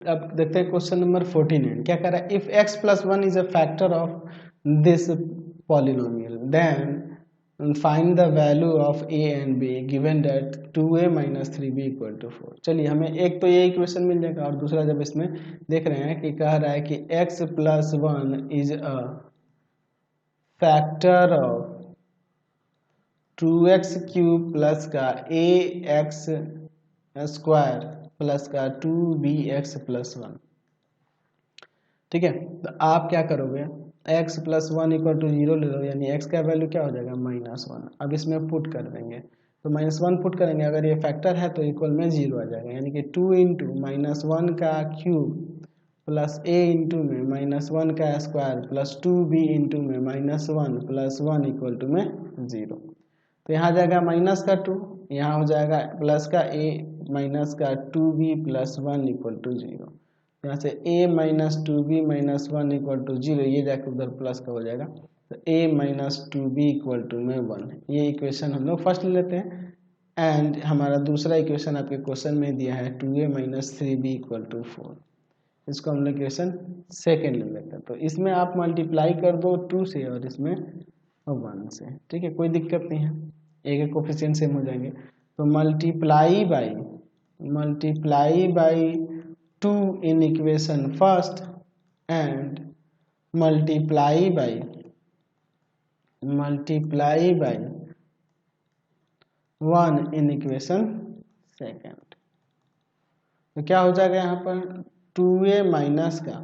अब देखते हैं क्वेश्चन नंबर 49 क्या कह रहा है, if x plus 1 is a factor of this polynomial then find the value of a and b given that 2a minus 3b equal to 4। चलिए हमें एक तो ये इक्वेशन मिल जाएगा, और दूसरा जब इसमें देख रहे हैं कि कह रहा है कि x plus 1 is a factor of 2x cube plus का ax स्क्वायर प्लस का 2bx प्लस 1। ठीक है, तो आप क्या करोगे, x प्लस 1 इक्वल टू 0 ले लो, यानी x का वैल्यू क्या हो जाएगा -1। अब इसमें पुट कर देंगे, तो -1 पुट करेंगे, अगर ये फैक्टर है तो इक्वल में 0 आ जाएगा, यानी कि 2 इंटू -1 का क्यूब प्लस a इंटू में -1 का स्क्वायर प्लस 2b इंटू में -1 प्लस 1 इक्वल टू में 0। तो यहाँ जाएगा माइनस का 2, यहाँ हो जाएगा प्लस का a माइनस का 2b प्लस 1 इक्वल टू 0। यहाँ से a minus 2b minus 1 equal to 0, ये जाकर उधर प्लस का हो जाएगा, तो a minus 2b equal to में 1। ये इक्वेशन हम लोग फर्स्ट ले लेते हैं, एंड हमारा दूसरा इक्वेशन आपके क्वेश्चन में दिया है 2a minus 3b equal to 4। इसको हम लोग इक्वेशन सेकेंड ले लेते हैं। तो इसमें आप मल्टीप्लाई कर दो 2 से और इसमें 1 से, ठीक है, कोई दिक्कत नहीं है, एक एक कोफिशिएंट सेम हो जाएंगे। तो multiply by 2 in equation first and multiply by 1 in equation second. तो क्या हो जाएगा यहाँ पर 2a माइनस का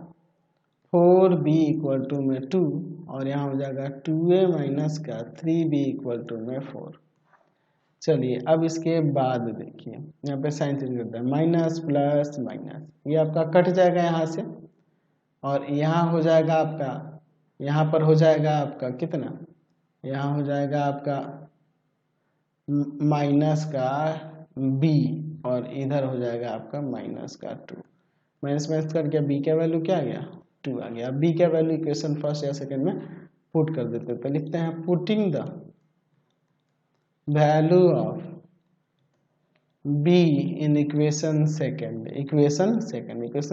4b इक्वल टू में 2, और यहाँ हो जाएगा 2a माइनस का 3b इक्वल टू में 4। चलिए अब इसके बाद देखिए यहाँ पे साइन चेंज करता है, माइनस प्लस माइनस, ये आपका कट जाएगा यहाँ से, और यहाँ हो जाएगा आपका, यहाँ पर हो जाएगा आपका कितना, यहाँ हो जाएगा आपका माइनस का b, और इधर हो जाएगा आपका माइनस का 2। माइनस माइनस कर गया, b का वैल्यू क्या आ गया 2 आ गया। b का वैल्यू इक्वेशन फर्स्ट या सेकंड में पुट कर देते हैं, तो लिखते हैं putting the value of b in equation second. Equation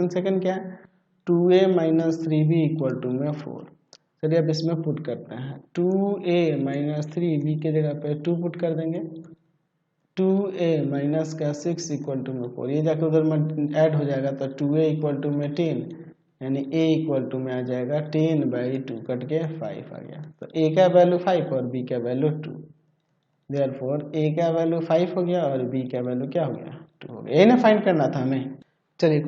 second क्या है 2a minus 3b equal to में 4। चलिए अब इसमें पुट करते हैं, 2a माइनस 3b के जगह पे 2 पुट कर देंगे, 2a माइनस का 6 इक्वल टू में 4, ये जाकर उधर ऐड हो जाएगा, तो 2a इक्वल टू में 10, यानी a इक्वल टू में आ जाएगा 10/2 कट के 5 आ गया। तो a का वैल्यू 5 और b का वैल्यू 2, देयरफॉर a का वैल्यू 5 हो गया और b का वैल्यू क्या हो गया 2 हो गया। यही ना फाइंड करना था हमें। चलिए